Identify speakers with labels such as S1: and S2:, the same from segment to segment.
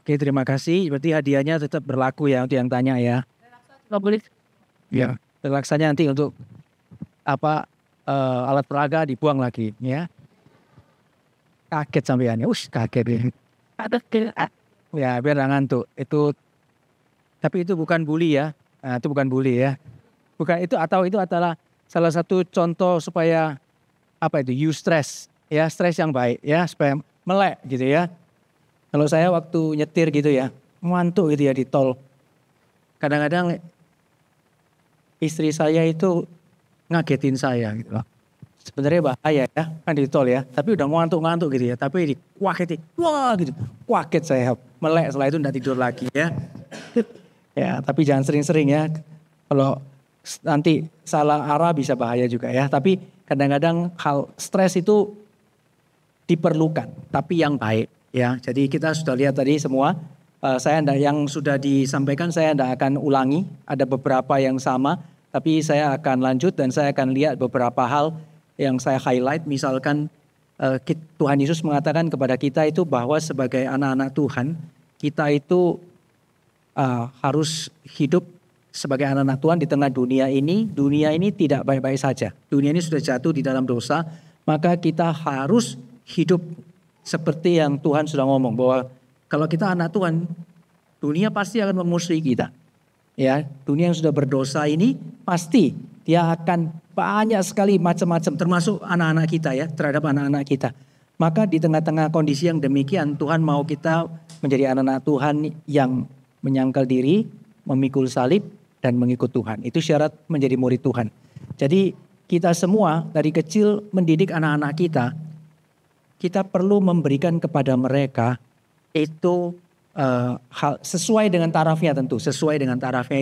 S1: Oke, terima kasih. Berarti hadiahnya tetap berlaku ya untuk yang tanya ya.
S2: Nggak boleh.
S1: Ya. Relaksanya nanti untuk apa alat peraga dibuang lagi ya. Kaget sampean ya. Kaget ya.
S2: Ada ke
S1: Ya, biar nggak ngantuk. Tapi itu bukan bully ya. Nah, itu bukan bully ya. Bukan itu atau itu adalah salah satu contoh supaya apa itu eustress ya, stres yang baik ya, supaya melek gitu ya. Kalau saya waktu nyetir gitu ya, ngantuk gitu ya di tol. Kadang-kadang istri saya itu ngagetin saya gitu loh. Sebenarnya bahaya ya, kan di tol ya. Tapi udah ngantuk-ngantuk gitu ya. Tapi dikuaketin, wah gitu. Kuaket saya, melek setelah itu enggak tidur lagi ya. Ya, tapi jangan sering-sering ya. Kalau nanti salah arah bisa bahaya juga ya. Tapi kadang-kadang hal stres itu diperlukan, tapi yang baik ya. Jadi kita sudah lihat tadi semua. Yang sudah disampaikan saya tidak akan ulangi. Ada beberapa yang sama, tapi saya akan lanjut dan saya akan lihat beberapa hal yang saya highlight. Misalkan Tuhan Yesus mengatakan kepada kita itu bahwa sebagai anak-anak Tuhan, kita itu harus hidup sebagai anak-anak Tuhan di tengah dunia ini. Dunia ini tidak baik-baik saja. Dunia ini sudah jatuh di dalam dosa, maka kita harus hidup seperti yang Tuhan sudah ngomong bahwa kalau kita anak Tuhan, dunia pasti akan memusuhi kita. Ya, dunia yang sudah berdosa ini pasti dia akan banyak sekali macam-macam termasuk anak-anak kita ya, terhadap anak-anak kita. Maka di tengah-tengah kondisi yang demikian Tuhan mau kita menjadi anak-anak Tuhan yang menyangkal diri, memikul salib dan mengikut Tuhan. Itu syarat menjadi murid Tuhan. Jadi kita semua dari kecil mendidik anak-anak kita perlu memberikan kepada mereka itu hal sesuai dengan tarafnya tentu, sesuai dengan tarafnya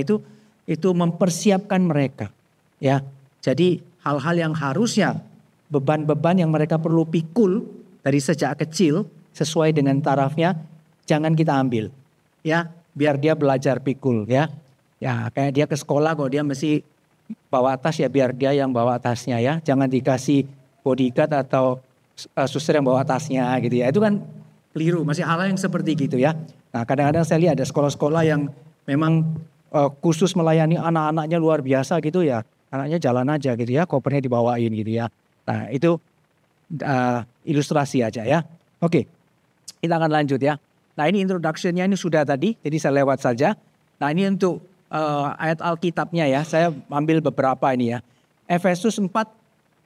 S1: itu mempersiapkan mereka. Ya, jadi hal-hal yang harusnya beban-beban yang mereka perlu pikul dari sejak kecil sesuai dengan tarafnya jangan kita ambil. Ya, biar dia belajar pikul ya. Ya, kayak dia ke sekolah kok dia mesti bawa tas ya biar dia yang bawa tasnya ya. Jangan dikasih bodyguard atau suster yang bawa tasnya gitu ya. Itu kan keliru, masih hal yang seperti gitu ya. Nah, kadang-kadang saya lihat ada sekolah-sekolah yang memang khusus melayani anak-anaknya luar biasa gitu ya. Anaknya jalan aja gitu ya, kopernya dibawain gitu ya. Nah, itu ilustrasi aja ya. Oke, kita akan lanjut ya. Nah, ini introduction-nya ini sudah tadi, jadi saya lewat saja. Nah, ini untuk ayat Alkitabnya ya, saya ambil beberapa ini ya. Efesus 4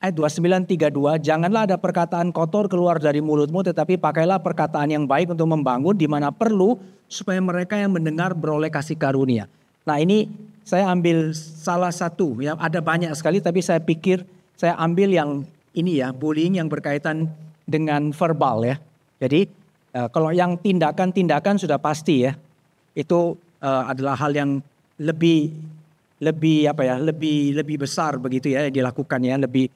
S1: ayat 29-32, janganlah ada perkataan kotor keluar dari mulutmu, tetapi pakailah perkataan yang baik untuk membangun di mana perlu, supaya mereka yang mendengar beroleh kasih karunia. Nah, ini saya ambil salah satu, ya ada banyak sekali, tapi saya pikir saya ambil yang ini ya, bullying yang berkaitan dengan verbal ya. Jadi kalau yang tindakan-tindakan sudah pasti ya, itu adalah hal yang lebih besar begitu ya dilakukan ya, lebih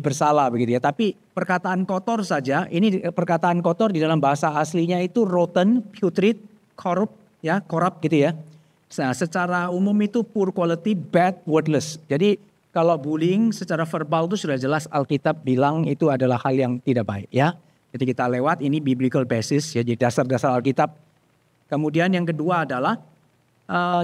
S1: bersalah begitu ya. Tapi perkataan kotor saja, ini perkataan kotor di dalam bahasa aslinya itu rotten, putrid, corrupt gitu ya. Nah, secara umum itu poor quality, bad, worthless. Jadi kalau bullying secara verbal itu sudah jelas Alkitab bilang itu adalah hal yang tidak baik ya. Jadi kita lewat ini biblical basis ya, jadi dasar-dasar Alkitab. Kemudian yang kedua adalah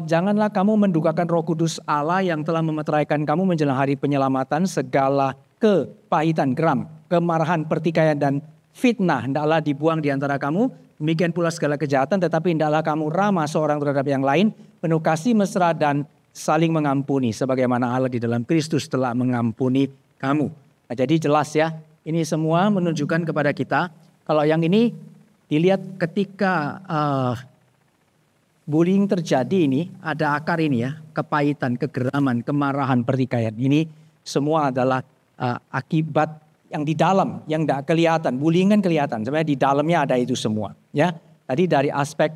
S1: janganlah kamu mendukakan Roh Kudus Allah yang telah memeteraikan kamu menjelang hari penyelamatan. Segala kepahitan, geram, kemarahan, pertikaian dan fitnah hendaklah dibuang di antara kamu. Demikian pula segala kejahatan, tetapi hendaklah kamu ramah seorang terhadap yang lain, penuh kasih mesra dan saling mengampuni sebagaimana Allah di dalam Kristus telah mengampuni kamu. Nah, jadi jelas ya, ini semua menunjukkan kepada kita kalau yang ini dilihat ketika bullying terjadi ini ada akar ini ya, kepahitan, kegeraman, kemarahan, pertikaian. Ini semua adalah akibat yang di dalam, yang tidak kelihatan. Bullying kan kelihatan, sebenarnya di dalamnya ada itu semua. Ya, tadi dari aspek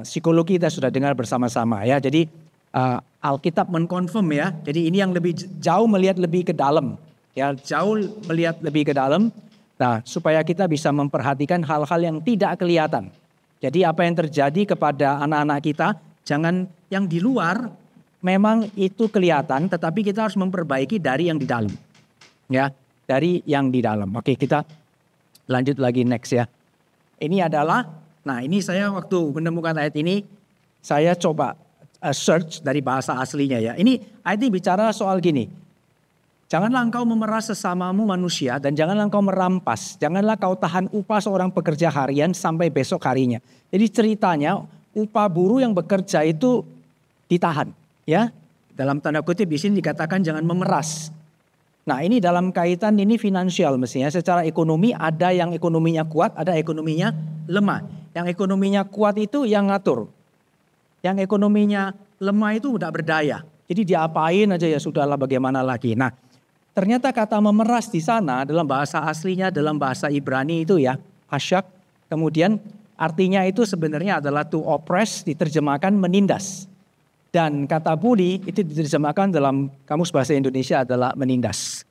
S1: psikologi kita sudah dengar bersama-sama ya. Jadi Alkitab mengkonfirm ya. Jadi ini yang lebih jauh melihat lebih ke dalam, ya jauh melihat lebih ke dalam. Nah, supaya kita bisa memperhatikan hal-hal yang tidak kelihatan. Jadi apa yang terjadi kepada anak-anak kita, jangan yang di luar memang itu kelihatan, tetapi kita harus memperbaiki dari yang di dalam. Ya, dari yang di dalam. Oke, kita lanjut lagi next ya. Ini adalah Nah ini saya waktu menemukan ayat ini, saya coba search dari bahasa aslinya ya. Ini ayat ini bicara soal gini. Janganlah engkau memeras sesamamu manusia dan janganlah engkau merampas. Janganlah kau tahan upah seorang pekerja harian sampai besok harinya. Jadi ceritanya upah buruh yang bekerja itu ditahan. Ya, dalam tanda kutip di sini dikatakan jangan memeras. Nah ini dalam kaitan ini finansial mestinya. Secara ekonomi ada yang ekonominya kuat, ada ekonominya lemah. Yang ekonominya kuat itu yang ngatur. Yang ekonominya lemah itu udah berdaya. Jadi diapain aja ya sudahlah bagaimana lagi. Nah ternyata kata memeras di sana dalam bahasa aslinya, dalam bahasa Ibrani itu ya, asyak. Kemudian artinya itu sebenarnya adalah to oppress, diterjemahkan menindas. Dan kata bully itu diterjemahkan dalam kamus bahasa Indonesia adalah menindas.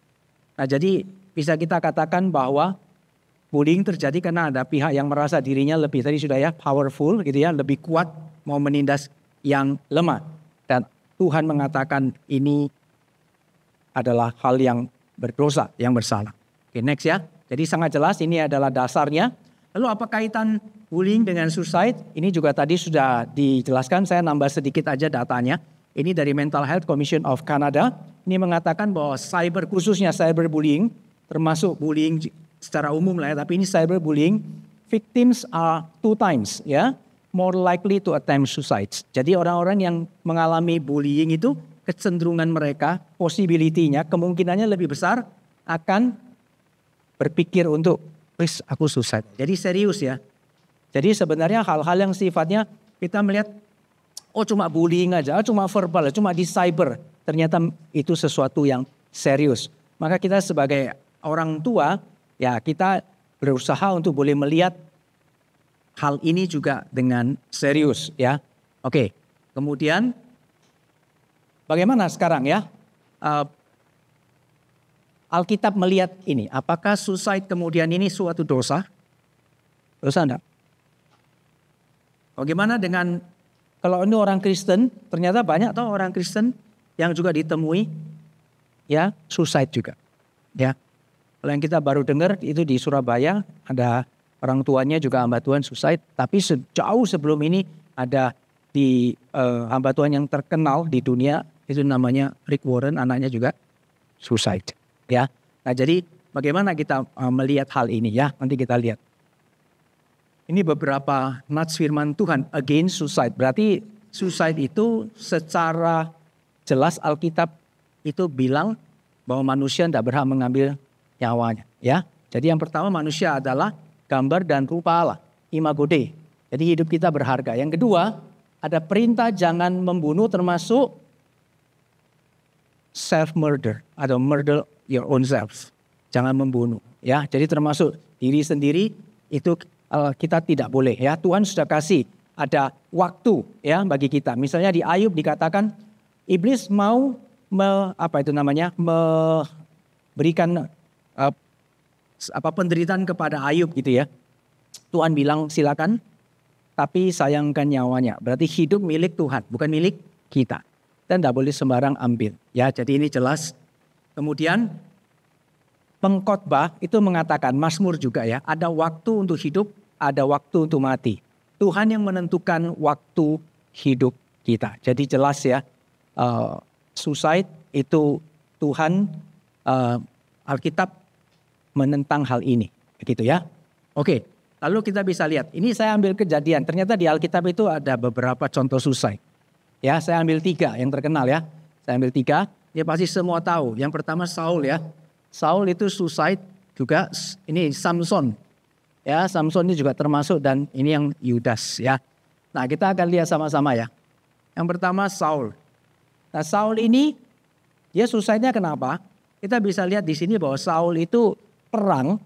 S1: Nah jadi bisa kita katakan bahwa bullying terjadi karena ada pihak yang merasa dirinya lebih, tadi sudah ya, powerful gitu ya, lebih kuat mau menindas yang lemah. Dan Tuhan mengatakan ini adalah hal yang berdosa, yang bersalah. Oke, next ya. Jadi sangat jelas ini adalah dasarnya. Lalu apa kaitan bullying dengan suicide? Ini juga tadi sudah dijelaskan, saya nambah sedikit aja datanya. Ini dari Mental Health Commission of Canada. Ini mengatakan bahwa khususnya cyberbullying, termasuk bullying secara umum lah ya, tapi ini cyberbullying, victims are 2 times ya, more likely to attempt suicide. Jadi orang-orang yang mengalami bullying itu kecenderungan mereka, possibility-nya, kemungkinannya lebih besar akan berpikir untuk, wis aku suicide. Jadi serius ya. Jadi sebenarnya hal-hal yang sifatnya kita melihat, oh cuma bullying aja, cuma verbal, cuma di cyber. Ternyata itu sesuatu yang serius. Maka kita sebagai orang tua, ya kita berusaha untuk boleh melihat hal ini juga dengan serius ya. Oke, kemudian bagaimana sekarang ya? Alkitab melihat ini. Apakah suicide kemudian ini suatu dosa? Dosa enggak? Bagaimana dengan kalau ini orang Kristen? Ternyata banyak toh orang Kristen yang juga ditemui ya suicide juga. Ya. Kalau yang kita baru dengar itu di Surabaya ada orang tuanya juga hamba Tuhan suicide. Tapi jauh sebelum ini ada di hamba Tuhan yang terkenal di dunia. Itu namanya Rick Warren, anaknya juga suicide. Ya, nah jadi bagaimana kita melihat hal ini ya? Nanti kita lihat. Ini beberapa nats firman Tuhan against suicide. Berarti suicide itu secara jelas Alkitab itu bilang bahwa manusia tidak berhak mengambil nyawanya. Ya, jadi yang pertama manusia adalah gambar dan rupa Allah, imago Dei. Jadi hidup kita berharga. Yang kedua ada perintah jangan membunuh termasuk self-murder atau murder your own self. Jangan membunuh ya. Jadi termasuk diri sendiri itu kita tidak boleh ya. Tuhan sudah kasih ada waktu ya bagi kita. Misalnya di Ayub dikatakan iblis mau memberikan penderitaan kepada Ayub gitu ya. Tuhan bilang silakan tapi sayangkan nyawanya. Berarti hidup milik Tuhan, bukan milik kita. Dan tidak boleh sembarang ambil. Ya, jadi ini jelas. Kemudian pengkhotbah itu mengatakan, Mazmur juga ya, ada waktu untuk hidup, ada waktu untuk mati. Tuhan yang menentukan waktu hidup kita. Jadi jelas ya, suicide itu Tuhan, Alkitab menentang hal ini. Begitu ya. Oke, lalu kita bisa lihat. Ini saya ambil kejadian. Ternyata di Alkitab itu ada beberapa contoh suicide. Ya, saya ambil 3 yang terkenal ya. Saya ambil 3, dia pasti semua tahu. Yang pertama Saul ya. Saul itu suicide juga. Ini Samson. Ya, Samson ini juga termasuk dan ini yang Yudas ya. Nah, kita akan lihat sama-sama ya. Yang pertama Saul. Nah, Saul ini dia suicide-nya kenapa? Kita bisa lihat di sini bahwa Saul itu perang,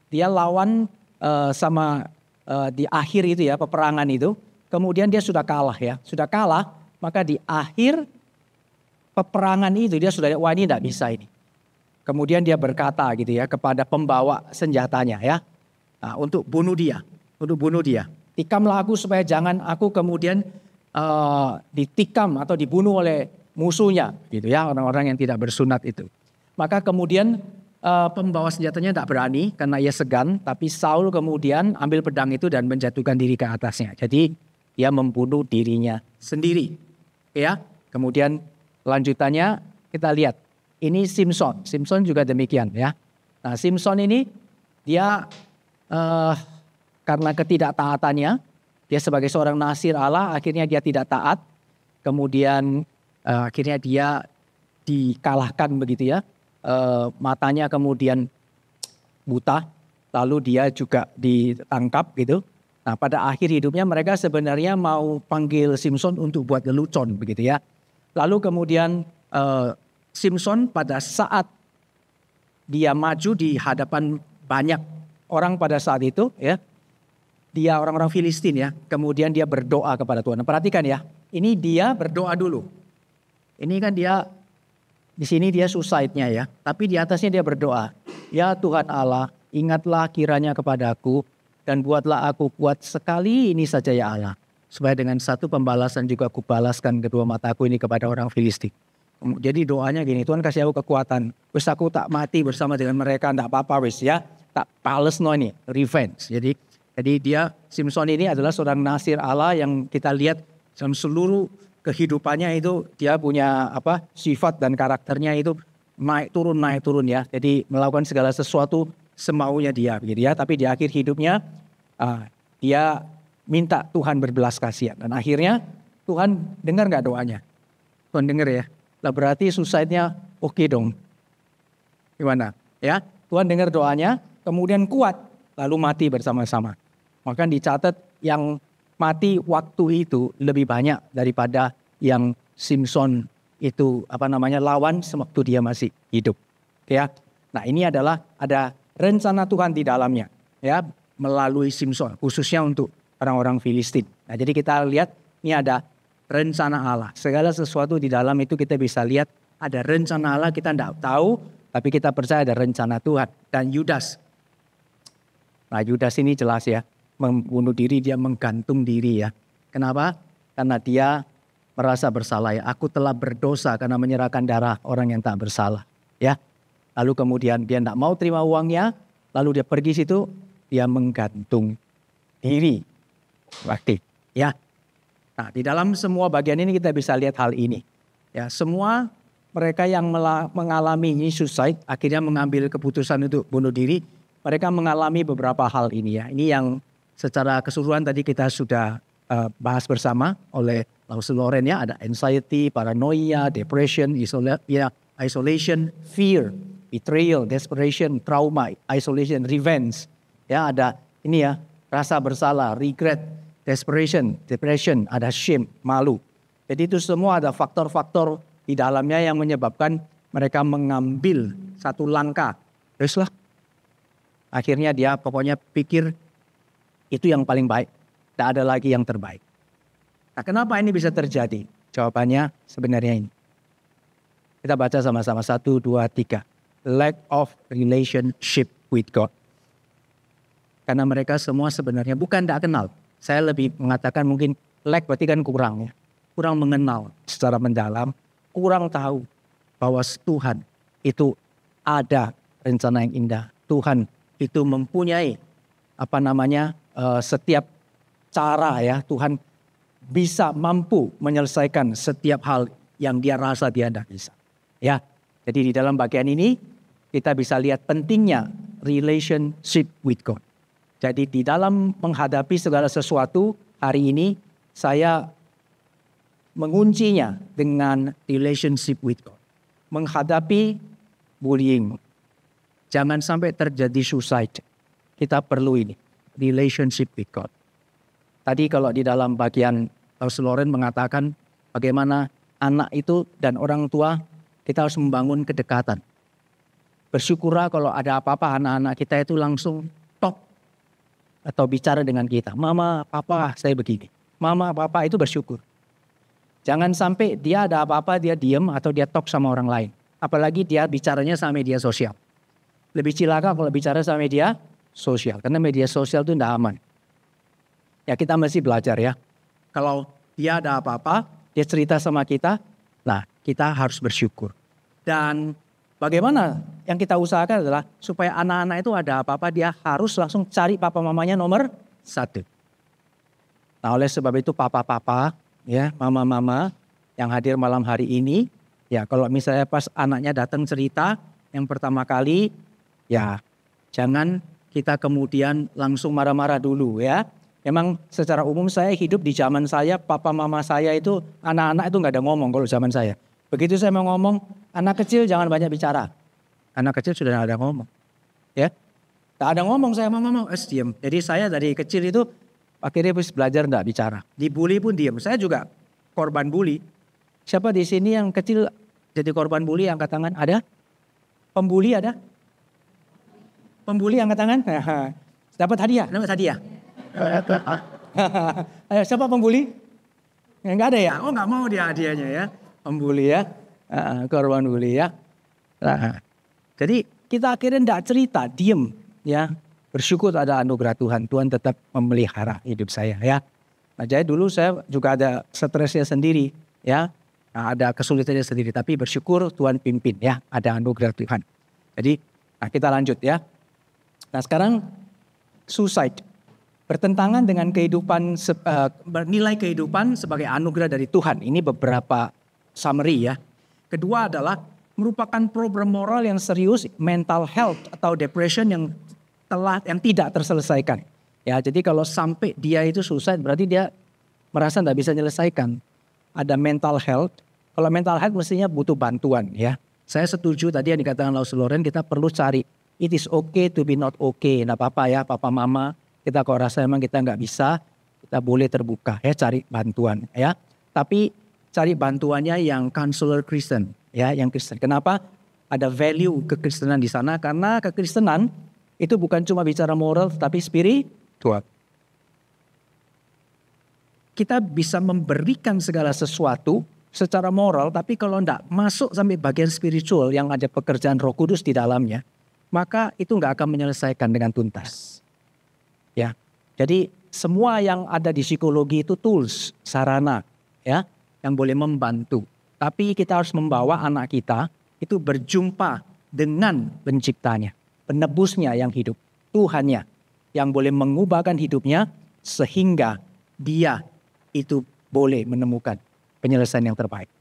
S1: dia lawan di akhir itu ya, peperangan itu. Kemudian dia sudah kalah ya. Sudah kalah, maka di akhir peperangan itu dia sudah, wah ini tidak bisa ini. Kemudian dia berkata gitu ya kepada pembawa senjatanya ya. Nah, untuk bunuh dia. Tikamlah aku supaya jangan aku kemudian ditikam atau dibunuh oleh musuhnya gitu ya, orang-orang yang tidak bersunat itu. Maka kemudian pembawa senjatanya tidak berani karena ia segan. Tapi Saul kemudian ambil pedang itu dan menjatuhkan diri ke atasnya. Jadi dia membunuh dirinya sendiri. Ya, kemudian lanjutannya kita lihat. Ini Simson. Simson juga demikian ya. Nah, Simson ini dia karena ketidaktaatannya, dia sebagai seorang nasir Allah, akhirnya dia tidak taat. Kemudian akhirnya dia dikalahkan begitu ya. Matanya kemudian buta, lalu dia juga ditangkap gitu. Nah, pada akhir hidupnya mereka sebenarnya mau panggil Simson untuk buat lelucon begitu ya. Lalu kemudian Simson pada saat dia maju di hadapan banyak orang pada saat itu ya. Dia orang-orang Filistin ya. Kemudian dia berdoa kepada Tuhan. Nah, perhatikan ya. Ini dia berdoa dulu. Ini kan dia di sini dia suicide-nya ya. Tapi di atasnya dia berdoa. Ya Tuhan Allah, ingatlah kiranya kepadaku dan buatlah aku kuat sekali ini saja ya Allah. Supaya dengan satu pembalasan juga aku balaskan kedua mataku ini kepada orang Filistin. Jadi doanya gini, Tuhan kasih aku kekuatan. Wis aku tak mati bersama dengan mereka, enggak apa-apa wis ya. Tak pales no ini, revenge. Jadi dia Simson ini adalah seorang nasir Allah yang kita lihat dalam seluruh kehidupannya itu dia punya sifat dan karakternya itu naik turun ya. Jadi melakukan segala sesuatu semaunya dia begitu ya. Tapi di akhir hidupnya dia minta Tuhan berbelas kasihan dan akhirnya Tuhan dengar nggak doanya? Tuhan dengar ya. Lah berarti suicide-nya oke dong. Gimana? Ya, Tuhan dengar doanya, kemudian kuat, lalu mati bersama-sama. Maka dicatat yang mati waktu itu lebih banyak daripada yang Simson itu lawan sewaktu dia masih hidup. Ya. Nah, ini adalah ada rencana Tuhan di dalamnya ya, melalui Simson khususnya untuk orang-orang Filistin. Nah, jadi kita lihat ini ada rencana Allah. Segala sesuatu di dalam itu kita bisa lihat ada rencana Allah, kita tidak tahu, tapi kita percaya ada rencana Tuhan. Dan Yudas. Nah, Yudas ini jelas ya, membunuh diri, dia menggantung diri ya. Kenapa? Karena dia merasa bersalah ya. Aku telah berdosa karena menyerahkan darah orang yang tak bersalah. Ya. Lalu kemudian dia tidak mau terima uangnya, lalu dia pergi situ, dia menggantung diri. Aktif. Ya. Nah, di dalam semua bagian ini kita bisa lihat hal ini. Ya, semua mereka yang mengalami ini suicide, akhirnya mengambil keputusan untuk bunuh diri, mereka mengalami beberapa hal ini ya. Ini yang secara keseluruhan tadi kita sudah bahas bersama oleh Lause Loren ya. Ada anxiety, paranoia, depression, isolation, fear, betrayal, desperation, trauma, isolation, revenge. Ya, ada ini ya, rasa bersalah, regret, desperation, depression, ada shame, malu. Jadi itu semua ada faktor-faktor di dalamnya yang menyebabkan mereka mengambil satu langkah. Teruslah. Akhirnya dia pokoknya pikir itu yang paling baik. Tidak ada lagi yang terbaik. Nah, kenapa ini bisa terjadi? Jawabannya sebenarnya ini. Kita baca sama-sama 1, 2, 3. Lack of relationship with God. Karena mereka semua sebenarnya bukan tidak kenal. Saya lebih mengatakan mungkin lack berarti kan kurang ya. Kurang mengenal secara mendalam. Kurang tahu bahwa Tuhan itu ada rencana yang indah. Tuhan itu mempunyai setiap cara ya. Tuhan bisa mampu menyelesaikan setiap hal yang dia rasa dia tidak bisa. Ya. Jadi di dalam bagian ini kita bisa lihat pentingnya relationship with God. Jadi di dalam menghadapi segala sesuatu hari ini saya menguncinya dengan relationship with God. Menghadapi bullying. Jangan sampai terjadi suicide. Kita perlu ini. Relationship with God. Tadi kalau di dalam bagian Lause Loren mengatakan bagaimana anak itu dan orang tua kita harus membangun kedekatan. Bersyukurlah kalau ada apa-apa anak-anak kita itu langsung atau bicara dengan kita. Mama, papa, saya begini. Mama, papa itu bersyukur. Jangan sampai dia ada apa-apa dia diam atau dia talk sama orang lain. Apalagi dia bicaranya sama media sosial. Lebih cilaka kalau bicara sama media sosial. Karena media sosial itu tidak aman. Ya kita mesti belajar ya. Kalau dia ada apa-apa, dia cerita sama kita. Nah kita harus bersyukur. Dan bagaimana yang kita usahakan adalah supaya anak-anak itu ada apa-apa dia harus langsung cari papa mamanya nomor 1. Nah oleh sebab itu papa-papa ya mama-mama yang hadir malam hari ini. Ya kalau misalnya pas anaknya datang cerita yang pertama kali ya jangan kita kemudian langsung marah-marah dulu ya. Memang secara umum saya hidup di zaman saya, papa mama saya itu anak-anak itu nggak ada ngomong kalau zaman saya. Begitu saya mau ngomong, anak kecil jangan banyak bicara. Anak kecil sudah nggak ada ngomong. Ya, nggak ada ngomong saya mau ngomong, diam. Jadi saya dari kecil itu akhirnya belajar nggak bicara. Dibully pun diam. Saya juga korban bully. Siapa di sini yang kecil jadi korban bully angkat tangan? Ada? Pembuli ada? Pembuli angkat tangan? Dapat hadiah, dapat hadiah. Ayo, siapa pembuli? Enggak ada ya? Oh nggak mau dia hadiahnya ya. Pembuli ya. Korban bully ya. Nah, jadi kita akhirnya enggak cerita, diem ya. Bersyukur ada anugerah Tuhan. Tuhan tetap memelihara hidup saya ya. Nah, jadi dulu saya juga ada stresnya sendiri ya. Nah, ada kesulitannya sendiri. Tapi bersyukur Tuhan pimpin ya. Ada anugerah Tuhan. Jadi nah kita lanjut ya. Nah sekarang suicide. Bertentangan dengan kehidupan, nilai kehidupan sebagai anugerah dari Tuhan. Ini beberapa summary ya. Kedua adalah merupakan problem moral yang serius, mental health atau depression yang tidak terselesaikan. Ya, jadi kalau sampai dia itu suicide berarti dia merasa tidak bisa menyelesaikan. Ada mental health. Kalau mental health mestinya butuh bantuan ya. Saya setuju tadi yang dikatakan Lause Loren, kita perlu cari it is okay to be not okay. Nah apa-apa ya papa mama. Kita kalau rasa memang kita nggak bisa, kita boleh terbuka ya cari bantuan ya. Tapi cari bantuannya yang counselor Kristen ya, yang Kristen. Kenapa? Ada value kekristenan di sana karena kekristenan itu bukan cuma bicara moral tapi spiritual. Kita bisa memberikan segala sesuatu secara moral tapi kalau enggak masuk sampai bagian spiritual yang ada pekerjaan Roh Kudus di dalamnya, maka itu enggak akan menyelesaikan dengan tuntas. Ya, jadi semua yang ada di psikologi itu tools, sarana, ya, yang boleh membantu. Tapi kita harus membawa anak kita itu berjumpa dengan penciptanya, penebusnya yang hidup, Tuhannya, yang boleh mengubahkan hidupnya sehingga dia itu boleh menemukan penyelesaian yang terbaik.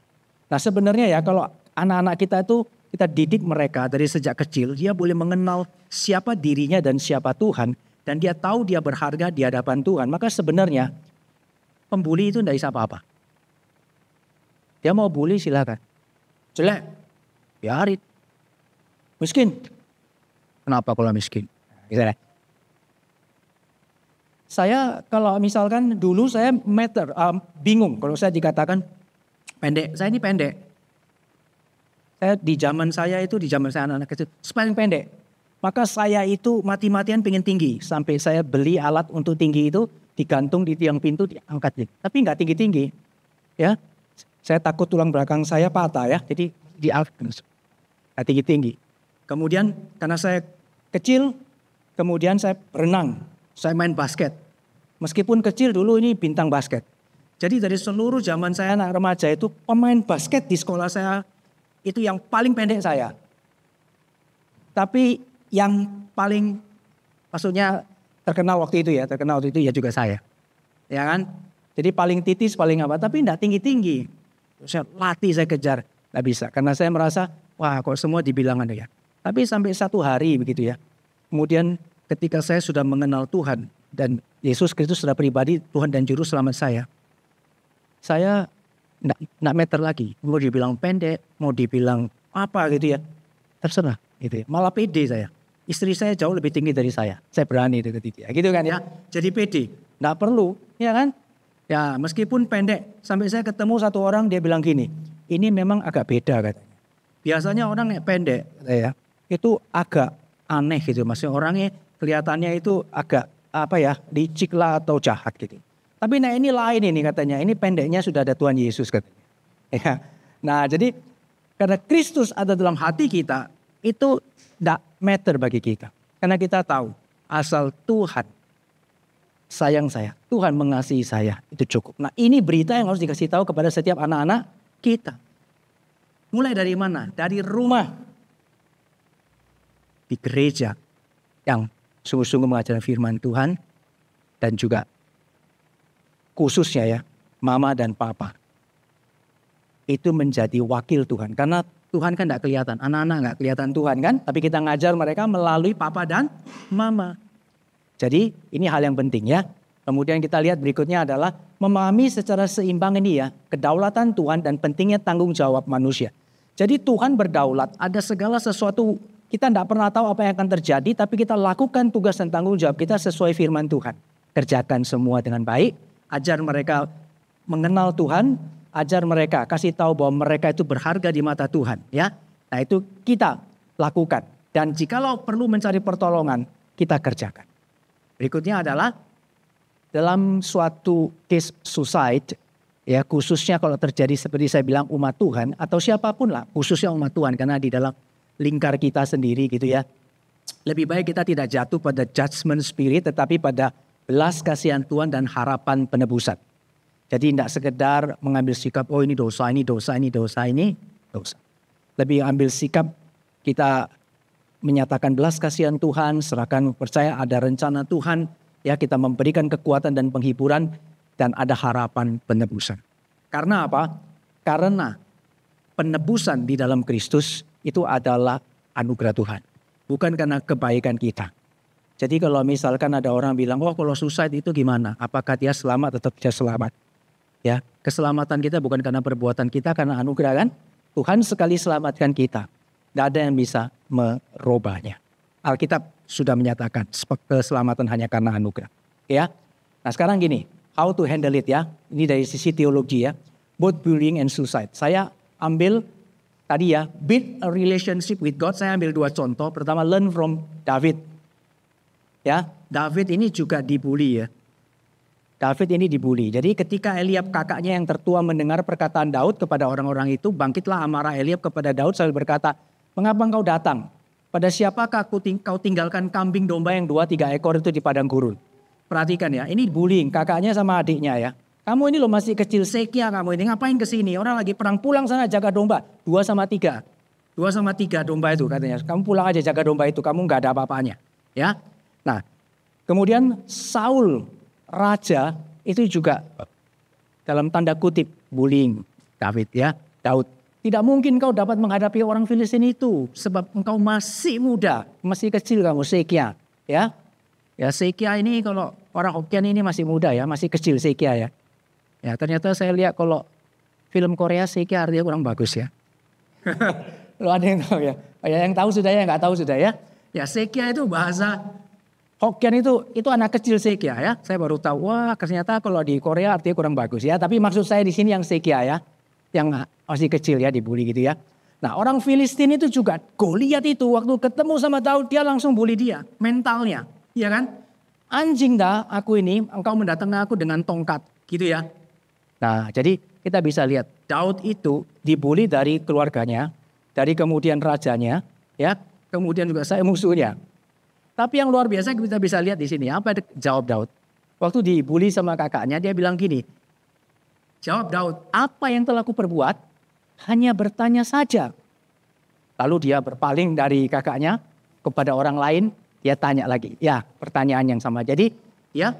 S1: Nah sebenarnya ya kalau anak-anak kita itu kita didik mereka dari sejak kecil, dia boleh mengenal siapa dirinya dan siapa Tuhan. Dan dia tahu dia berharga di hadapan Tuhan. Maka sebenarnya pembuli itu tidak bisa apa-apa. Dia mau bully silakan. Jelek, biarin. Miskin. Kenapa kalau miskin? Misalnya. Saya kalau misalkan dulu saya bingung. Kalau saya dikatakan pendek. Saya ini pendek. Saya di zaman saya anak-anak kecil. Paling pendek. Maka saya itu mati-matian pengen tinggi. Sampai saya beli alat untuk tinggi itu digantung di tiang pintu diangkat. Tapi nggak tinggi-tinggi. Ya, saya takut tulang belakang saya patah ya. Jadi diangkat. Nggak tinggi-tinggi. Kemudian karena saya kecil, kemudian saya berenang. Saya main basket. Meskipun kecil dulu ini bintang basket. Jadi dari seluruh zaman saya anak remaja itu pemain basket di sekolah saya itu yang paling pendek saya. Tapi yang paling maksudnya terkenal waktu itu ya juga saya. Ya kan? Jadi paling titis, paling apa, tapi enggak tinggi-tinggi. Saya latih, saya kejar, enggak bisa. Karena saya merasa, wah kok semua dibilang ada ya. Tapi sampai satu hari begitu ya. Kemudian ketika saya sudah mengenal Tuhan dan Yesus Kristus sudah pribadi Tuhan dan Juru Selamat saya enggak meter lagi. Mau dibilang pendek, mau dibilang apa gitu ya. Terserah gitu ya. Malah pede saya. Istri saya jauh lebih tinggi dari saya. Saya berani deketin dia. Gitu kan ya. Jadi pede. Nggak perlu. Ya kan. Ya meskipun pendek. Sampai saya ketemu satu orang dia bilang gini. Ini memang agak beda katanya. Biasanya orang yang pendek. Ya, itu agak aneh gitu. Maksudnya orangnya kelihatannya itu agak licik lah atau jahat gitu. Tapi nah ini lain ini katanya. Ini pendeknya sudah ada Tuhan Yesus katanya. Ya. Nah jadi karena Kristus ada dalam hati kita. Itu tidak matter bagi kita. Karena kita tahu asal Tuhan sayang saya. Tuhan mengasihi saya. Itu cukup. Nah ini berita yang harus dikasih tahu kepada setiap anak-anak kita. Mulai dari mana? Dari rumah. di gereja yang sungguh-sungguh mengajarkan firman Tuhan, dan juga khususnya ya mama dan papa itu menjadi wakil Tuhan. Karena Tuhan kan tidak kelihatan, anak-anak nggak kelihatan Tuhan kan, tapi kita ngajar mereka melalui papa dan mama. Jadi ini hal yang penting ya. Kemudian kita lihat berikutnya adalah memahami secara seimbang ini ya, kedaulatan Tuhan dan pentingnya tanggung jawab manusia. Jadi Tuhan berdaulat, ada segala sesuatu, kita tidak pernah tahu apa yang akan terjadi, tapi kita lakukan tugas dan tanggung jawab kita sesuai firman Tuhan. Kerjakan semua dengan baik, ajar mereka mengenal Tuhan, ajar mereka, kasih tahu bahwa mereka itu berharga di mata Tuhan. Ya, nah itu kita lakukan. Dan jikalau perlu mencari pertolongan, kita kerjakan. Berikutnya adalah dalam suatu case suicide, ya khususnya kalau terjadi seperti saya bilang umat Tuhan atau siapapun lah, khususnya umat Tuhan karena di dalam lingkar kita sendiri gitu ya. Lebih baik kita tidak jatuh pada judgment spirit tetapi pada belas kasihan Tuhan dan harapan penebusan. Jadi tidak sekedar mengambil sikap, oh ini dosa, ini dosa, ini dosa, ini dosa. Lebih ambil sikap kita menyatakan belas kasihan Tuhan, serahkan percaya ada rencana Tuhan. Ya, kita memberikan kekuatan dan penghiburan dan ada harapan penebusan. Karena apa? Karena penebusan di dalam Kristus itu adalah anugerah Tuhan. Bukan karena kebaikan kita. Jadi kalau misalkan ada orang bilang, oh kalau suicide itu gimana? Apakah dia selamat? Tetap dia selamat. Ya, keselamatan kita bukan karena perbuatan kita, karena anugerah kan. Tuhan sekali selamatkan kita. Tidak ada yang bisa merubahnya. Alkitab sudah menyatakan keselamatan hanya karena anugerah. Ya. Nah sekarang gini, how to handle it ya. Ini dari sisi teologi ya. Both bullying and suicide. Saya ambil tadi ya, build a relationship with God. Saya ambil dua contoh. Pertama, learn from David. Ya, David ini juga dibully ya. David ini dibully. Jadi ketika Eliab kakaknya yang tertua mendengar perkataan Daud kepada orang-orang itu, bangkitlah amarah Eliab kepada Daud sambil berkata, mengapa engkau datang? Pada siapakah kau tinggalkan kambing domba yang 2-3 ekor itu di padang gurun? Perhatikan ya, ini bullying kakaknya sama adiknya ya. Kamu ini loh masih kecil, sekia kamu ini ngapain kesini? Orang lagi perang, pulang sana jaga domba. 2/3. 2/3 domba itu katanya. Kamu pulang aja jaga domba itu, kamu gak ada apa-apanya. Ya. Nah, kemudian Saul, raja itu juga dalam tanda kutip bullying David ya, Daud. Tidak mungkin kau dapat menghadapi orang Filistin itu sebab engkau masih muda, masih kecil kamu, Sekia, ya. Ya Sekia ini kalau orang Hokkien ini masih muda ya, masih kecil Sekia ya. Ya ternyata saya lihat kalau film Korea Sekia artinya kurang bagus ya. Lo ada yang tahu ya? Ya yang tahu sudah ya, nggak tahu sudah ya. Ya Sekia itu bahasa Hokkien itu anak kecil Sekia ya. Saya baru tahu, wah ternyata kalau di Korea artinya kurang bagus ya. Tapi maksud saya di sini yang Sekia ya. Yang masih kecil ya dibully gitu ya. Nah orang Filistin itu juga Goliat itu waktu ketemu sama Daud dia langsung bully dia. Mentalnya. Iya kan? Anjing dah aku ini engkau mendatangi aku dengan tongkat gitu ya. Nah jadi kita bisa lihat Daud itu dibully dari keluarganya. Dari kemudian rajanya. Ya. Kemudian juga saya musuhnya. Tapi yang luar biasa kita bisa lihat di sini. Apa jawab Daud? Waktu dibully sama kakaknya dia bilang gini. Jawab Daud, apa yang telah kuperbuat? Hanya bertanya saja. Lalu dia berpaling dari kakaknya kepada orang lain. Dia tanya lagi. Ya pertanyaan yang sama. Jadi ya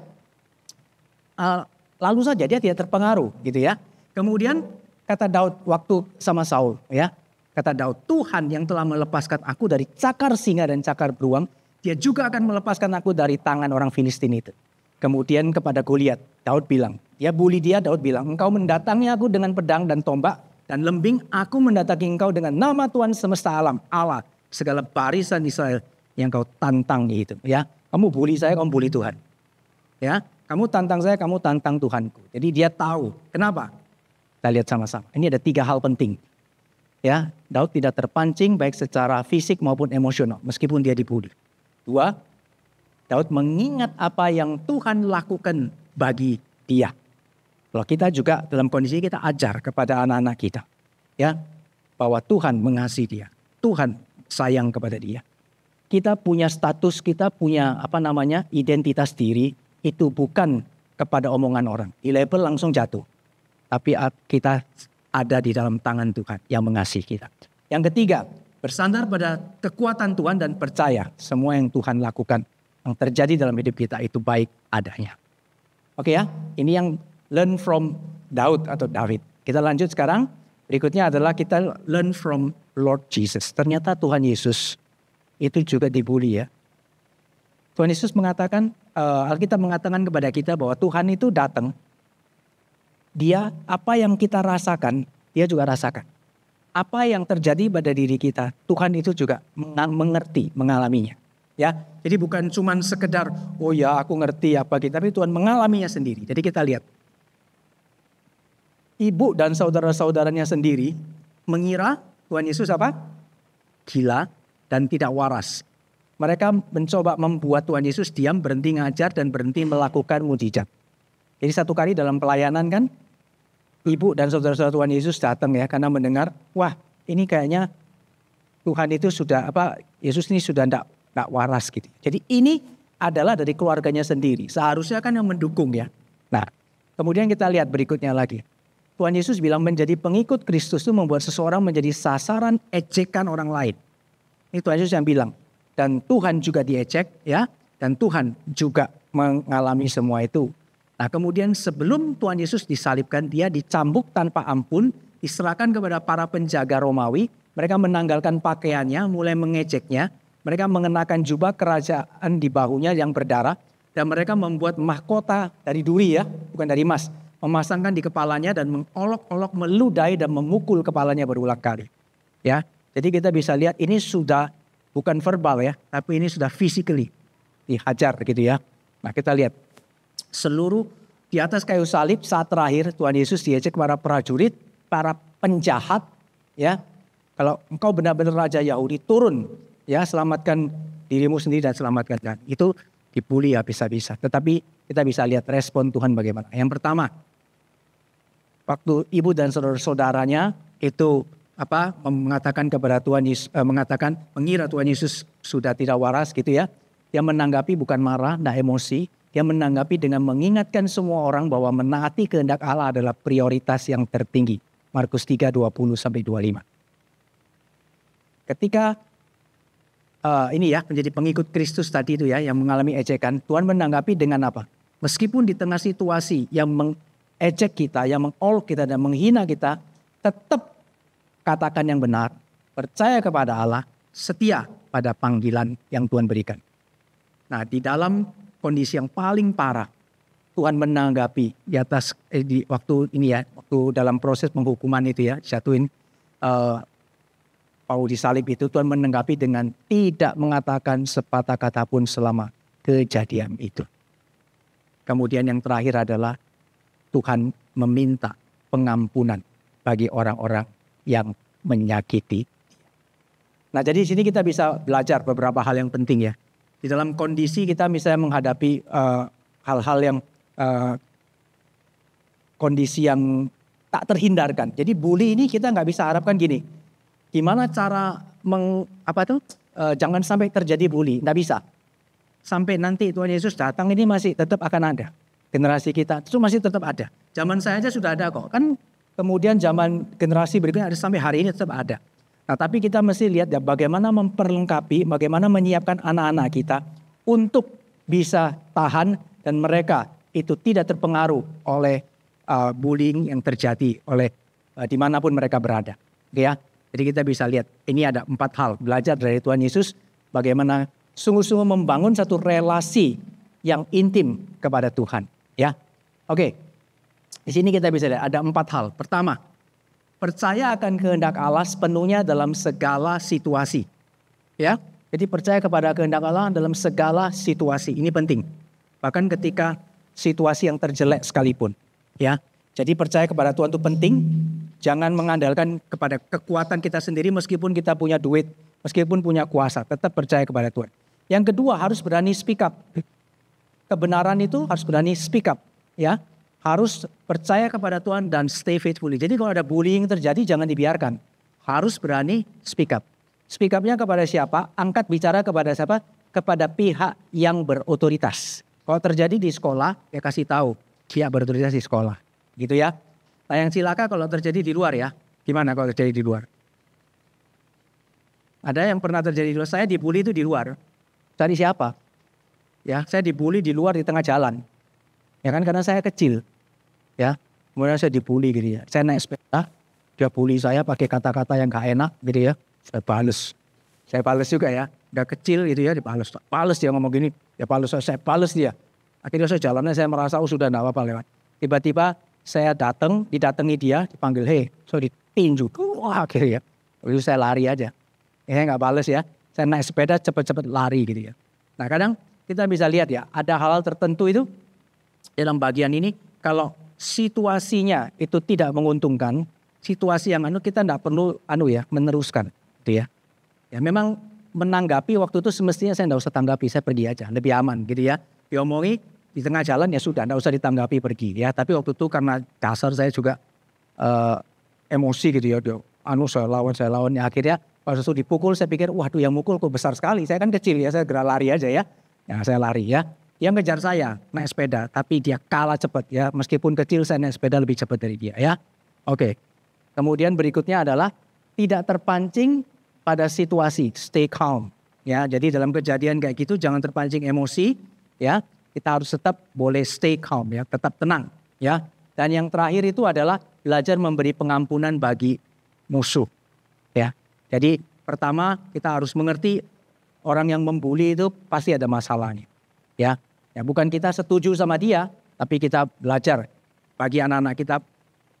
S1: lalu saja dia tidak terpengaruh gitu ya. Kemudian kata Daud waktu sama Saul ya. Kata Daud, Tuhan yang telah melepaskan aku dari cakar singa dan cakar beruang. Dia juga akan melepaskan aku dari tangan orang Filistin itu. Kemudian kepada Goliat, Daud bilang, dia bully dia, Daud bilang, engkau mendatangi aku dengan pedang dan tombak dan lembing, aku mendatangi engkau dengan nama Tuhan semesta alam, Allah, segala barisan Israel yang kau tantang itu. Ya, kamu bully saya, kamu bully Tuhan. Ya, kamu tantang saya, kamu tantang Tuhanku. Jadi dia tahu. Kenapa? Kita lihat sama-sama. Ini ada 3 hal penting. Ya, Daud tidak terpancing baik secara fisik maupun emosional, meskipun dia dibully. 2, Daud mengingat apa yang Tuhan lakukan bagi dia. Kalau kita juga dalam kondisi kita ajar kepada anak-anak kita. Ya, bahwa Tuhan mengasihi dia. Tuhan sayang kepada dia. Kita punya status, kita punya identitas diri. Itu bukan kepada omongan orang. Di label langsung jatuh. Tapi kita ada di dalam tangan Tuhan yang mengasihi kita. Yang ketiga, Bersandar pada kekuatan Tuhan dan percaya semua yang Tuhan lakukan, yang terjadi dalam hidup kita itu baik adanya. Oke ya, ini yang learn from Daud atau David. Kita lanjut sekarang. Berikutnya adalah kita learn from Lord Jesus. Ternyata Tuhan Yesus itu juga dibully ya. Tuhan Yesus mengatakan, Alkitab mengatakan kepada kita bahwa Tuhan itu datang. Dia apa yang kita rasakan, dia juga rasakan. Apa yang terjadi pada diri kita, Tuhan itu juga mengerti, mengalaminya. Ya, jadi bukan cuma sekedar, oh ya aku ngerti apa gitu, tapi Tuhan mengalaminya sendiri. Jadi kita lihat, ibu dan saudara-saudaranya sendiri mengira Tuhan Yesus apa? Gila dan tidak waras. Mereka mencoba membuat Tuhan Yesus diam, berhenti ngajar dan berhenti melakukan mujizat. Jadi satu kali dalam pelayanan kan, ibu dan saudara-saudara Tuhan Yesus datang ya karena mendengar, wah ini kayaknya Tuhan itu sudah Yesus ini sudah tidak waras gitu. Jadi ini adalah dari keluarganya sendiri. Seharusnya kan yang mendukung ya. Nah kemudian kita lihat berikutnya lagi. Tuhan Yesus bilang menjadi pengikut Kristus itu membuat seseorang menjadi sasaran ejekan orang lain. Ini Tuhan Yesus yang bilang. Dan Tuhan juga diejek ya. Dan Tuhan juga mengalami semua itu. Nah kemudian sebelum Tuhan Yesus disalibkan, dia dicambuk tanpa ampun, diserahkan kepada para penjaga Romawi. Mereka menanggalkan pakaiannya, mulai mengejeknya. Mereka mengenakan jubah kerajaan di bahunya yang berdarah. Dan mereka membuat mahkota dari duri ya, bukan dari emas. Memasangkan di kepalanya dan mengolok-olok, meludahi dan memukul kepalanya berulang kali. Ya, jadi kita bisa lihat ini sudah bukan verbal ya, tapi ini sudah physically dihajar gitu ya. Nah kita lihat. Seluruh di atas kayu salib saat terakhir Tuhan Yesus diejek para prajurit, para penjahat ya. Kalau engkau benar-benar Raja Yahudi turun ya, selamatkan dirimu sendiri dan selamatkan Tuhan. Itu dibully habis-habisan. Tetapi kita bisa lihat respon Tuhan bagaimana. Yang pertama, waktu ibu dan saudara-saudaranya itu mengatakan kepada Tuhan Yesus, mengira Tuhan Yesus sudah tidak waras gitu ya. Dia menanggapi bukan marah, tidak emosi. Dia menanggapi dengan mengingatkan semua orang bahwa menaati kehendak Allah adalah prioritas yang tertinggi. Markus 3:20-25. Ketika ini ya menjadi pengikut Kristus tadi itu ya yang mengalami ejekan, Tuhan menanggapi dengan apa? Meskipun di tengah situasi yang mengejek kita, yang mengolok kita dan menghina kita, tetap katakan yang benar, percaya kepada Allah, setia pada panggilan yang Tuhan berikan. Nah di dalam kondisi yang paling parah, Tuhan menanggapi di atas di waktu ini ya, waktu dalam proses penghukuman itu ya, jatuhin Paulus disalib itu, Tuhan menanggapi dengan tidak mengatakan sepatah kata pun selama kejadian itu. Kemudian yang terakhir adalah Tuhan meminta pengampunan bagi orang-orang yang menyakiti. Nah jadi di sini kita bisa belajar beberapa hal yang penting ya. Di dalam kondisi kita misalnya menghadapi hal-hal yang kondisi yang tak terhindarkan. Jadi bully ini kita nggak bisa harapkan gini. Gimana cara jangan sampai terjadi bully? Nggak bisa. Sampai nanti Tuhan Yesus datang ini masih tetap akan ada. Generasi kita itu masih tetap ada. Zaman saya aja sudah ada kok. Kan kemudian zaman generasi berikutnya ada sampai hari ini tetap ada. Nah tapi kita mesti lihat ya bagaimana memperlengkapi, bagaimana menyiapkan anak-anak kita untuk bisa tahan dan mereka itu tidak terpengaruh oleh bullying yang terjadi oleh dimanapun mereka berada. Ya, jadi kita bisa lihat ini ada 4 hal belajar dari Tuhan Yesus bagaimana sungguh-sungguh membangun satu relasi yang intim kepada Tuhan. Ya, oke. Di sini kita bisa lihat ada 4 hal. Pertama, percaya akan kehendak Allah sepenuhnya dalam segala situasi. Ya, jadi percaya kepada kehendak Allah dalam segala situasi. Ini penting. Bahkan ketika situasi yang terjelek sekalipun. Ya, jadi percaya kepada Tuhan itu penting. Jangan mengandalkan kepada kekuatan kita sendiri meskipun kita punya duit, meskipun punya kuasa. Tetap percaya kepada Tuhan. Yang kedua harus berani speak up. Kebenaran itu harus berani speak up. Ya. Harus percaya kepada Tuhan dan stay faithfully. Jadi kalau ada bullying terjadi jangan dibiarkan. Harus berani speak up. Speak up-nya kepada siapa? Angkat bicara kepada siapa? Kepada pihak yang berotoritas. Kalau terjadi di sekolah, ya kasih tahu pihak berotoritas di sekolah. Gitu ya. Nah yang cilaka kalau terjadi di luar ya. Gimana kalau terjadi di luar? Ada yang pernah terjadi di luar. Saya dibully itu di luar. Cari siapa? Ya, saya dibully di luar di tengah jalan. Ya kan, karena saya kecil. Ya, kemudian saya dibully gitu ya. Saya naik sepeda, dia bully saya pakai kata-kata yang gak enak gitu ya. Saya bales juga ya. Udah kecil gitu ya, dibales. Bales dia ngomong gini, ya bales saya bales dia. Akhirnya saya jalannya saya merasa sudah enggak apa-apa lewat. Tiba-tiba saya didatangi dia, dipanggil, "Hei," saya ditinju. Wah, akhirnya. Lalu saya lari aja. Ya, saya nggak bales ya. Saya naik sepeda cepet-cepet lari gitu ya. Nah, kadang kita bisa lihat ya, ada hal-hal tertentu itu dalam bagian ini kalau situasinya itu tidak menguntungkan, situasi yang kita enggak perlu meneruskan gitu ya. Ya memang menanggapi waktu itu semestinya saya enggak usah tanggapi, saya pergi aja, lebih aman gitu ya. Diomongi di tengah jalan ya sudah, enggak usah ditanggapi, pergi ya. Tapi waktu itu karena dasar saya juga emosi gitu ya, saya lawan ya, akhirnya pas itu dipukul saya pikir waduh yang mukul kok besar sekali, saya kan kecil ya, saya gerak lari aja ya. Ya saya lari ya. Dia ngejar saya naik sepeda, tapi dia kalah cepat ya. Meskipun kecil saya naik sepeda lebih cepat dari dia ya. Oke. Kemudian berikutnya adalah tidak terpancing pada situasi, stay calm. Ya, jadi dalam kejadian kayak gitu jangan terpancing emosi ya. Kita harus tetap boleh stay calm ya, tetap tenang ya. Dan yang terakhir itu adalah belajar memberi pengampunan bagi musuh ya. Jadi pertama kita harus mengerti orang yang membuli itu pasti ada masalahnya ya. Ya bukan kita setuju sama dia, tapi kita belajar bagi anak-anak kita,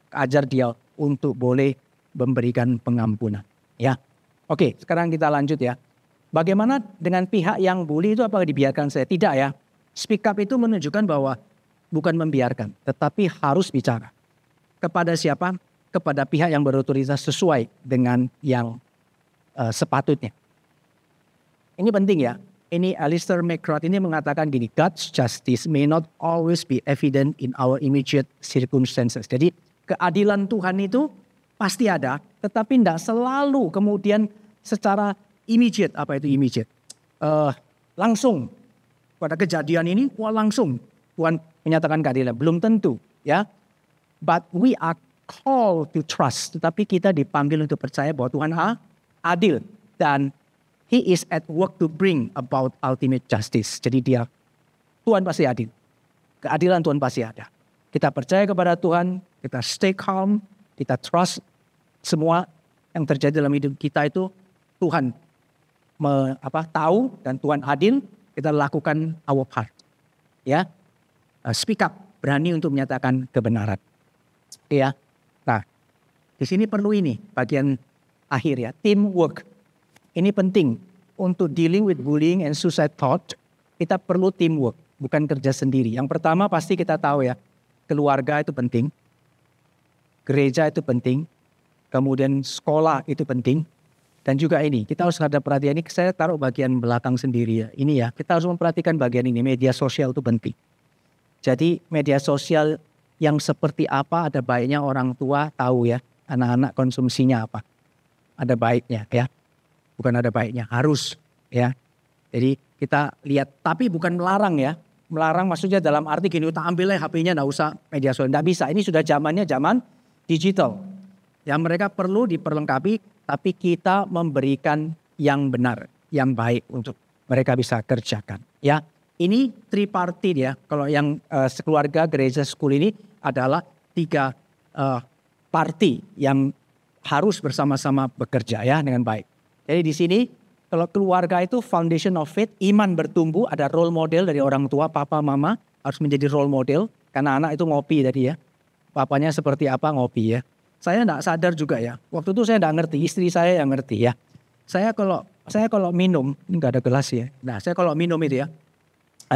S1: ajar dia untuk boleh memberikan pengampunan. Ya, oke, sekarang kita lanjut ya. Bagaimana dengan pihak yang bully itu, apakah dibiarkan saya? Tidak ya. Speak up itu menunjukkan bahwa bukan membiarkan, tetapi harus bicara. Kepada siapa? Kepada pihak yang berotoritas sesuai dengan yang sepatutnya. Ini penting ya. Ini Alistair McGrath ini mengatakan gini, God's justice may not always be evident in our immediate circumstances. Jadi keadilan Tuhan itu pasti ada, tetapi tidak selalu kemudian secara immediate. Apa itu immediate? Langsung pada kejadian ini, langsung Tuhan menyatakan keadilan. Belum tentu ya. But we are called to trust. Tetapi kita dipanggil untuk percaya bahwa Tuhan adil dan He is at work to bring about ultimate justice. Jadi Tuhan pasti adil. Keadilan Tuhan pasti ada. Kita percaya kepada Tuhan, kita stay calm, kita trust semua yang terjadi dalam hidup kita itu Tuhan tahu dan Tuhan adil, kita lakukan our part. Ya. Speak up, berani untuk menyatakan kebenaran. Ya. Nah, di sini perlu ini bagian akhir ya, teamwork. Ini penting untuk dealing with bullying and suicide thought. Kita perlu teamwork, bukan kerja sendiri. Yang pertama pasti kita tahu ya, keluarga itu penting, gereja itu penting, kemudian sekolah itu penting, dan juga ini kita harus ada perhatian. Ini saya taruh bagian belakang sendiri ya. Ini ya, kita harus memperhatikan bagian ini. Media sosial itu penting. Jadi media sosial yang seperti apa, ada baiknya orang tua tahu ya, anak-anak konsumsinya apa. Ada baiknya ya. Bukan ada baiknya, harus ya. Jadi kita lihat, tapi bukan melarang ya. Melarang maksudnya dalam arti gini, kita ambilnya HP-nya, enggak usah media sosial. Enggak bisa, ini sudah zamannya zaman digital. Yang mereka perlu diperlengkapi, tapi kita memberikan yang benar, yang baik untuk mereka bisa kerjakan. Ya, ini tripartite ya. Kalau yang sekeluarga gereja school ini adalah 3 party yang harus bersama-sama bekerja ya dengan baik. Jadi di sini kalau keluarga itu foundation of faith, iman bertumbuh, ada role model dari orang tua, papa, mama harus menjadi role model. Karena anak itu ngopi tadi ya, papanya seperti apa ngopi ya. Saya enggak sadar juga ya, waktu itu saya enggak ngerti, istri saya yang ngerti ya. Saya kalau minum, ini enggak ada gelas ya. Nah saya kalau minum itu ya,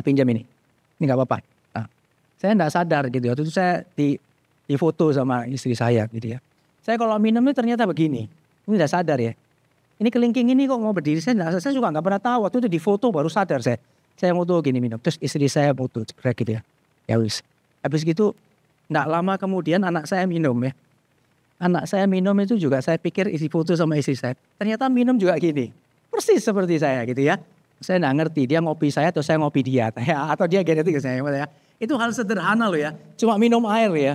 S1: pinjam ini enggak apa-apa. Nah, saya enggak sadar gitu, waktu itu saya di foto sama istri saya gitu ya. Saya kalau minum itu ternyata begini, ini enggak sadar ya. Ini kelingking ini kok mau berdiri, saya juga nggak pernah tahu. Waktu itu di foto baru sadar saya foto gini minum. Terus istri saya foto cekrek gitu ya. Ya wis. Habis gitu nggak lama kemudian anak saya minum ya. Anak saya minum itu juga saya pikir isi foto sama istri saya. Ternyata minum juga gini. Persis seperti saya gitu ya. Saya nggak ngerti dia ngopi saya atau saya ngopi dia. Atau dia genetik saya. Itu hal sederhana loh ya. Cuma minum air ya.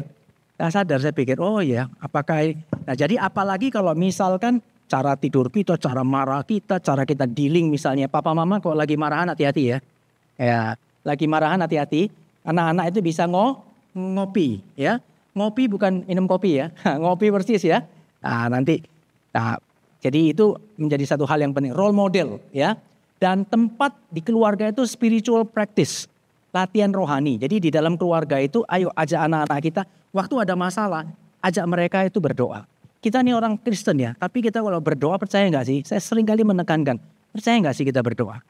S1: Saya sadar, saya pikir oh ya apakah. Nah jadi apalagi kalau misalkan Cara tidur kita, cara marah kita, cara kita dealing misalnya. Papa mama kalau lagi marahan hati-hati ya. Ya, lagi marahan hati-hati. Anak-anak itu bisa ngopi ya. Ngopi bukan minum kopi ya. Ngopi persis ya. Jadi itu menjadi satu hal yang penting. Role model ya. Dan tempat di keluarga itu spiritual practice. Latihan rohani. Jadi di dalam keluarga itu ayo ajak anak-anak kita. Waktu ada masalah, ajak mereka itu berdoa. Kita nih orang Kristen ya, tapi kita kalau berdoa percaya nggak sih? Saya sering kali menekankan, percaya nggak sih kita berdoa?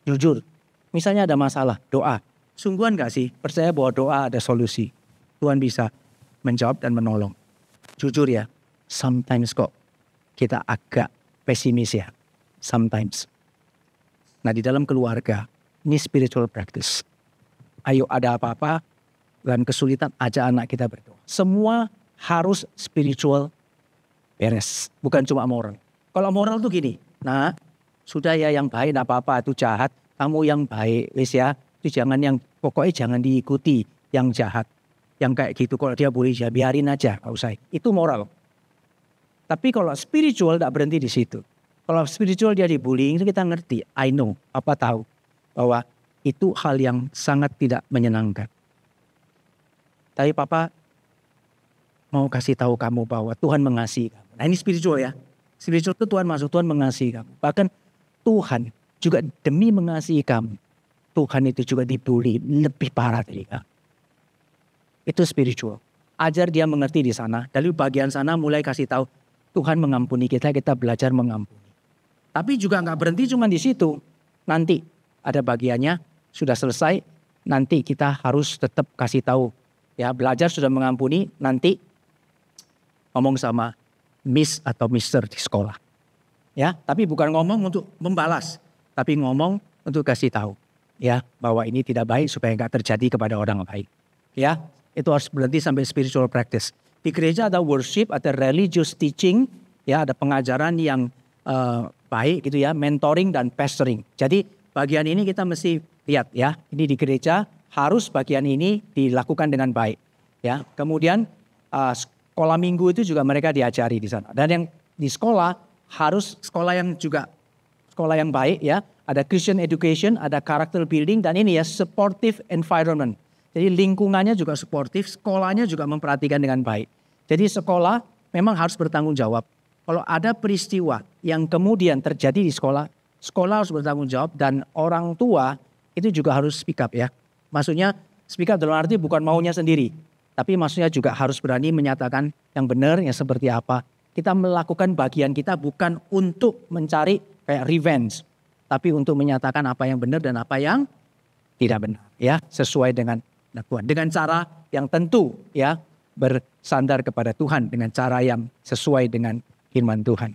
S1: Jujur, misalnya ada masalah, doa. Sungguhan nggak sih? Percaya bahwa doa ada solusi. Tuhan bisa menjawab dan menolong. Jujur ya, sometimes kok kita agak pesimis ya. Sometimes. Nah di dalam keluarga, ini spiritual practice. Ayo ada apa-apa dan kesulitan, ajak anak kita berdoa. Semua harus spiritual beres, bukan cuma moral. Kalau moral tuh gini, nah sudah ya yang baik gak apa-apa, itu jahat, kamu yang baik wis ya, itu jangan yang pokoknya jangan diikuti yang jahat, yang kayak gitu. Kalau dia boleh ya biarin aja, gak usah. Itu moral. Tapi kalau spiritual gak berhenti di situ. Kalau spiritual dia dibullying itu kita ngerti, I know, tahu bahwa itu hal yang sangat tidak menyenangkan. Tapi papa mau kasih tahu kamu bahwa Tuhan mengasihi kamu. Nah ini spiritual ya. Spiritual itu Tuhan masuk, Tuhan mengasihi kamu. Bahkan Tuhan juga demi mengasihi kamu. Tuhan itu juga dibully lebih parah dari kamu. Itu spiritual. Ajar dia mengerti di sana. Dari bagian sana mulai kasih tahu Tuhan mengampuni kita, kita belajar mengampuni. Tapi juga nggak berhenti cuma di situ. Nanti ada bagiannya sudah selesai. Nanti kita harus tetap kasih tahu. Ya belajar sudah mengampuni, nanti ngomong sama Miss atau Mister di sekolah. Ya, tapi bukan ngomong untuk membalas, tapi ngomong untuk kasih tahu ya bahwa ini tidak baik supaya nggak terjadi kepada orang lain. Ya, itu harus berhenti sampai spiritual practice. Di gereja ada worship, ada religious teaching, ya ada pengajaran yang baik gitu ya, mentoring dan pastoring. Jadi bagian ini kita mesti lihat ya, ini di gereja harus bagian ini dilakukan dengan baik. Ya, kemudian sekolah minggu itu juga mereka diajari di sana. Dan yang di sekolah harus sekolah yang baik ya. Ada Christian education, ada character building, dan ini ya supportive environment. Jadi lingkungannya juga supportive, sekolahnya juga memperhatikan dengan baik. Jadi sekolah memang harus bertanggung jawab. Kalau ada peristiwa yang kemudian terjadi di sekolah, sekolah harus bertanggung jawab dan orang tua itu juga harus speak up ya. Maksudnya speak up dalam arti bukan maunya sendiri. Tapi maksudnya juga harus berani menyatakan yang benar, yang seperti apa. Kita melakukan bagian kita bukan untuk mencari kayak revenge. Tapi untuk menyatakan apa yang benar dan apa yang tidak benar. Ya, sesuai dengan Tuhan. Dengan cara yang tentu ya, bersandar kepada Tuhan. Dengan cara yang sesuai dengan firman Tuhan.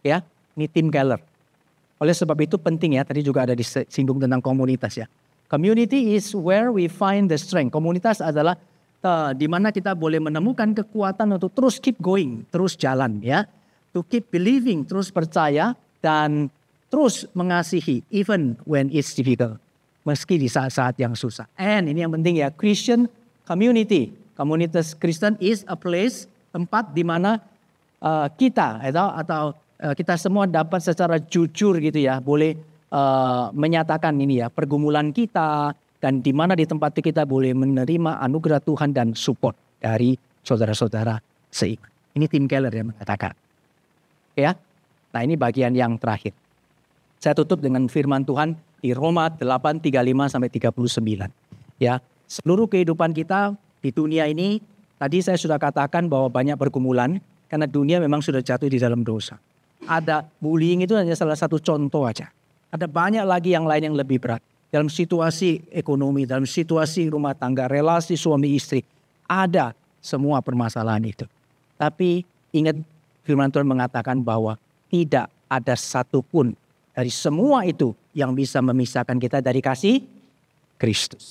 S1: Ya, ini Tim Keller. Oleh sebab itu penting ya, tadi juga ada disinggung tentang komunitas ya. Community is where we find the strength. Komunitas adalah di mana kita boleh menemukan kekuatan untuk terus keep going, terus jalan ya. To keep believing, terus percaya dan terus mengasihi even when it's difficult. Meski di saat-saat yang susah. And ini yang penting ya, Christian community. Komunitas Kristen is a place, tempat di mana kita atau kita semua dapat secara jujur gitu ya, boleh menyatakan ini ya, pergumulan kita. Dan di mana di tempat itu kita boleh menerima anugerah Tuhan dan support dari saudara-saudara seiman. Ini Tim Keller yang mengatakan. Ya, nah ini bagian yang terakhir. Saya tutup dengan firman Tuhan di Roma 8:35-39. Ya, seluruh kehidupan kita di dunia ini, tadi saya sudah katakan bahwa banyak pergumulan karena dunia memang sudah jatuh di dalam dosa. Ada bullying itu hanya salah satu contoh aja. Ada banyak lagi yang lain yang lebih berat. Dalam situasi ekonomi, dalam situasi rumah tangga, relasi suami istri. Ada semua permasalahan itu. Tapi ingat firman Tuhan mengatakan bahwa tidak ada satupun dari semua itu yang bisa memisahkan kita dari kasih Kristus.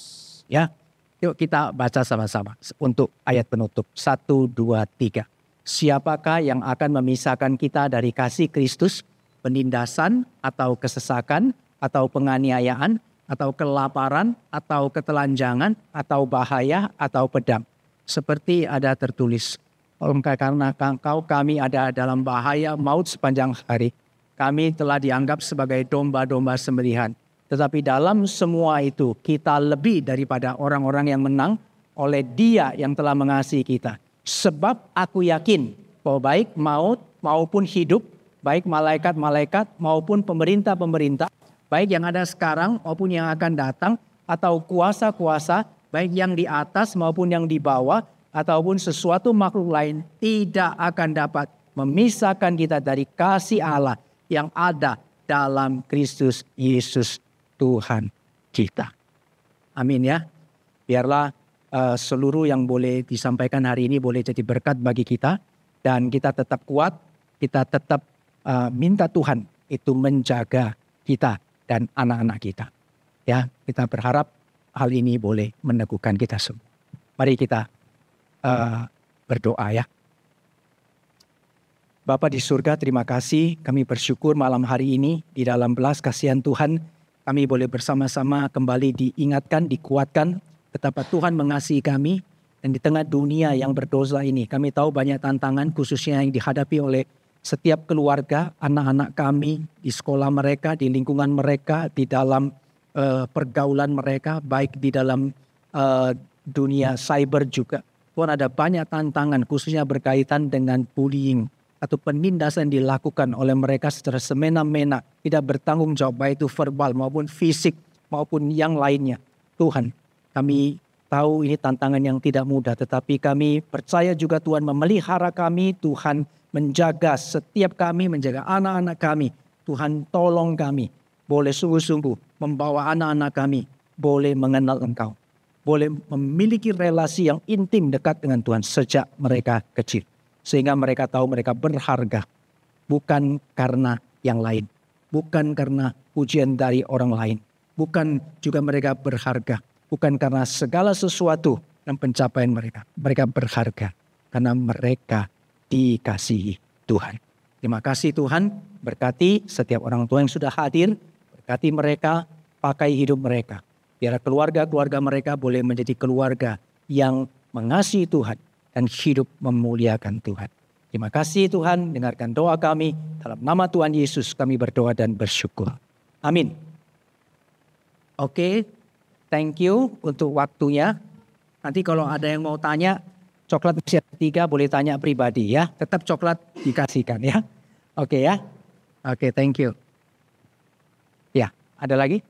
S1: Ya, yuk kita baca sama-sama untuk ayat penutup. 1, 2, 3. Siapakah yang akan memisahkan kita dari kasih Kristus? Penindasan atau kesesakan atau penganiayaan atau kelaparan, atau ketelanjangan, atau bahaya, atau pedang. Seperti ada tertulis, karena Engkau kami ada dalam bahaya maut sepanjang hari. Kami telah dianggap sebagai domba-domba sembelihan. Tetapi dalam semua itu kita lebih daripada orang-orang yang menang oleh Dia yang telah mengasihi kita. Sebab aku yakin bahwa baik maut maupun hidup, baik malaikat-malaikat maupun pemerintah-pemerintah, baik yang ada sekarang maupun yang akan datang, atau kuasa-kuasa, baik yang di atas maupun yang di bawah, ataupun sesuatu makhluk lain, tidak akan dapat memisahkan kita dari kasih Allah yang ada dalam Kristus Yesus Tuhan kita. Amin ya. Biarlah seluruh yang boleh disampaikan hari ini boleh jadi berkat bagi kita. Dan kita tetap kuat, kita tetap minta Tuhan itu menjaga kita dan anak-anak kita. Ya, kita berharap hal ini boleh meneguhkan kita semua. Mari kita berdoa ya. Bapa di surga, terima kasih. Kami bersyukur malam hari ini di dalam belas kasihan Tuhan, kami boleh bersama-sama kembali diingatkan, dikuatkan betapa Tuhan mengasihi kami. Dan di tengah dunia yang berdosa ini, kami tahu banyak tantangan khususnya yang dihadapi oleh setiap keluarga, anak-anak kami di sekolah mereka, di lingkungan mereka, di dalam pergaulan mereka, baik di dalam dunia cyber juga. Tuhan, ada banyak tantangan khususnya berkaitan dengan bullying atau penindasan dilakukan oleh mereka secara semena-mena, tidak bertanggung jawab baik itu verbal maupun fisik maupun yang lainnya. Tuhan, kami tahu ini tantangan yang tidak mudah, tetapi kami percaya juga Tuhan memelihara kami, Tuhan menjaga setiap kami, menjaga anak-anak kami. Tuhan tolong kami, boleh sungguh-sungguh membawa anak-anak kami, boleh mengenal Engkau. Boleh memiliki relasi yang intim dekat dengan Tuhan sejak mereka kecil. Sehingga mereka tahu mereka berharga, bukan karena yang lain. Bukan karena pujian dari orang lain. Bukan juga mereka berharga. Bukan karena segala sesuatu dan pencapaian mereka. Mereka berharga karena mereka dikasihi Tuhan. Terima kasih Tuhan, berkati setiap orang tua yang sudah hadir. Berkati mereka, pakai hidup mereka. Biar keluarga-keluarga mereka boleh menjadi keluarga yang mengasihi Tuhan dan hidup memuliakan Tuhan. Terima kasih Tuhan, dengarkan doa kami. Dalam nama Tuhan Yesus kami berdoa dan bersyukur. Amin. Oke. Thank you untuk waktunya. Nanti kalau ada yang mau tanya, coklat usia 3 boleh tanya pribadi ya. Tetap coklat dikasihkan ya. Oke ya. Oke, thank you. Ya, ada lagi?